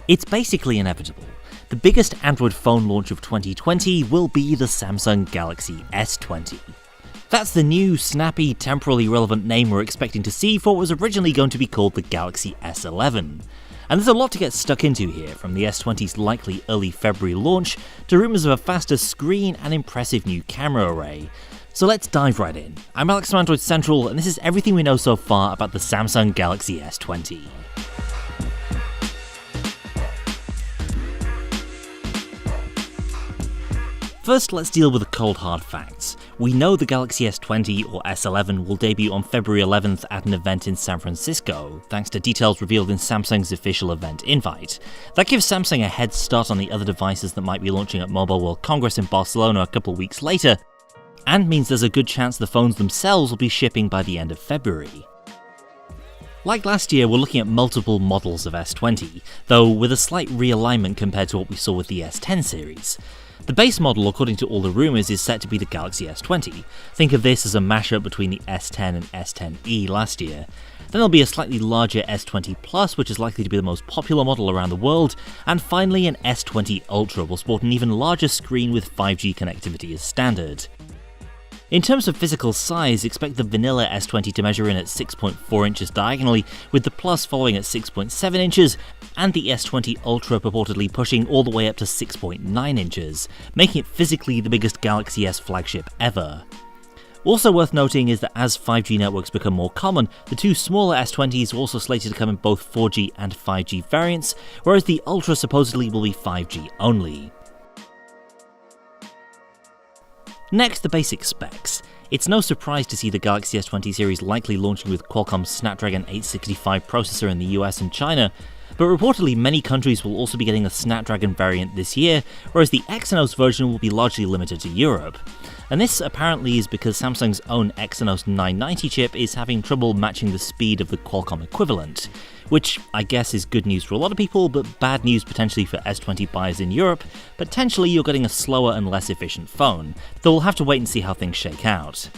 It's basically inevitable. The biggest Android phone launch of 2020 will be the Samsung Galaxy S20. That's the new, snappy, temporally relevant name we're expecting to see for what was originally going to be called the Galaxy S11. And there's a lot to get stuck into here, from the S20's likely early February launch to rumours of a faster screen and impressive new camera array. So let's dive right in. I'm Alex from Android Central, and this is everything we know so far about the Samsung Galaxy S20. First, let's deal with the cold hard facts. We know the Galaxy S20 or S11 will debut on February 11th at an event in San Francisco, thanks to details revealed in Samsung's official event invite. That gives Samsung a head start on the other devices that might be launching at Mobile World Congress in Barcelona a couple weeks later, and means there's a good chance the phones themselves will be shipping by the end of February. Like last year, we're looking at multiple models of S20, though with a slight realignment compared to what we saw with the S10 series. The base model, according to all the rumours, is set to be the Galaxy S20. Think of this as a mashup between the S10 and S10e last year. Then there'll be a slightly larger S20plus, which is likely to be the most popular model around the world, and finally an S20 Ultra will sport an even larger screen with 5G connectivity as standard. In terms of physical size, expect the vanilla S20 to measure in at 6.4 inches diagonally, with the Plus following at 6.7 inches, and the S20 Ultra purportedly pushing all the way up to 6.9 inches, making it physically the biggest Galaxy S flagship ever. Also worth noting is that as 5G networks become more common, the two smaller S20s are also slated to come in both 4G and 5G variants, whereas the Ultra supposedly will be 5G only. Next, the basic specs. It's no surprise to see the Galaxy S20 series likely launching with Qualcomm's Snapdragon 865 processor in the US and China, but reportedly many countries will also be getting a Snapdragon variant this year, whereas the Exynos version will be largely limited to Europe. And this apparently is because Samsung's own Exynos 990 chip is having trouble matching the speed of the Qualcomm equivalent, which I guess is good news for a lot of people, but bad news potentially for S20 buyers in Europe. Potentially you're getting a slower and less efficient phone, though we'll have to wait and see how things shake out.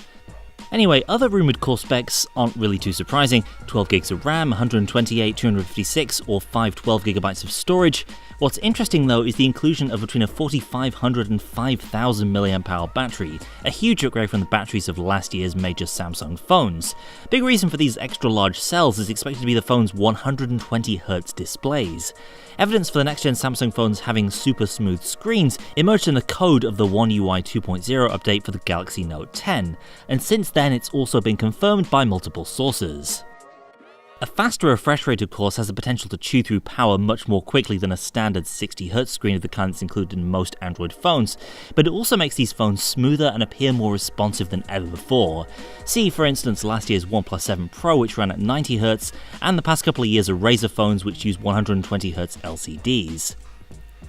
Anyway, other rumoured core specs aren't really too surprising: 12 gigs of RAM, 128, 256 or 512 gigabytes of storage. What's interesting though is the inclusion of between a 4500 and 5000 mAh battery, a huge upgrade from the batteries of last year's major Samsung phones. Big reason for these extra large cells is expected to be the phone's 120Hz displays. Evidence for the next-gen Samsung phones having super smooth screens emerged in the code of the One UI 2.0 update for the Galaxy Note 10, and since then it's also been confirmed by multiple sources. A faster refresh rate, of course, has the potential to chew through power much more quickly than a standard 60Hz screen of the kind that's included in most Android phones, but it also makes these phones smoother and appear more responsive than ever before. See, for instance, last year's OnePlus 7 Pro, which ran at 90Hz, and the past couple of years of Razer phones which use 120Hz LCDs.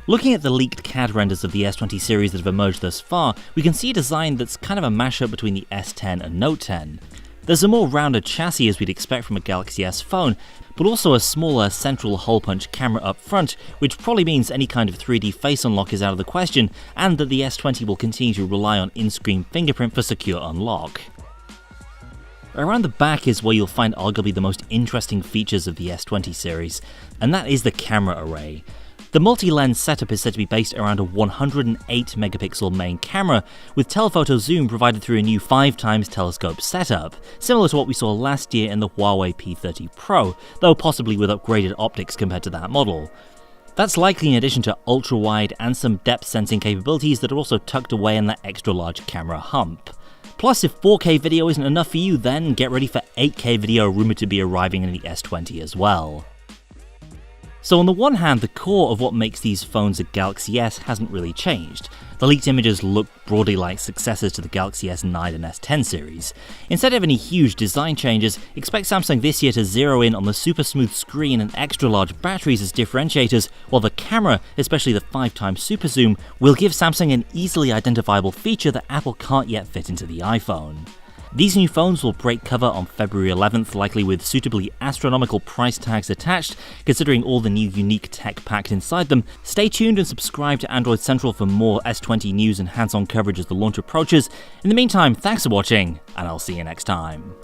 Looking at the leaked CAD renders of the S20 series that have emerged thus far, we can see a design that's kind of a mashup between the S10 and Note 10. There's a more rounded chassis as we'd expect from a Galaxy S phone, but also a smaller central hole-punch camera up front, which probably means any kind of 3D face unlock is out of the question, and that the S20 will continue to rely on in-screen fingerprint for secure unlock. Around the back is where you'll find arguably the most interesting features of the S20 series, and that is the camera array. The multi-lens setup is said to be based around a 108-megapixel main camera, with telephoto zoom provided through a new 5x telescope setup, similar to what we saw last year in the Huawei P30 Pro, though possibly with upgraded optics compared to that model. That's likely in addition to ultra-wide and some depth sensing capabilities that are also tucked away in that extra-large camera hump. Plus, if 4K video isn't enough for you, then get ready for 8K video rumoured to be arriving in the S20 as well. So on the one hand, the core of what makes these phones a Galaxy S hasn't really changed. The leaked images look broadly like successors to the Galaxy S9 and S10 series. Instead of any huge design changes, expect Samsung this year to zero in on the super smooth screen and extra large batteries as differentiators, while the camera, especially the 5x super zoom, will give Samsung an easily identifiable feature that Apple can't yet fit into the iPhone. These new phones will break cover on February 11th, likely with suitably astronomical price tags attached, considering all the new unique tech packed inside them. Stay tuned and subscribe to Android Central for more S20 news and hands-on coverage as the launch approaches. In the meantime, thanks for watching, and I'll see you next time.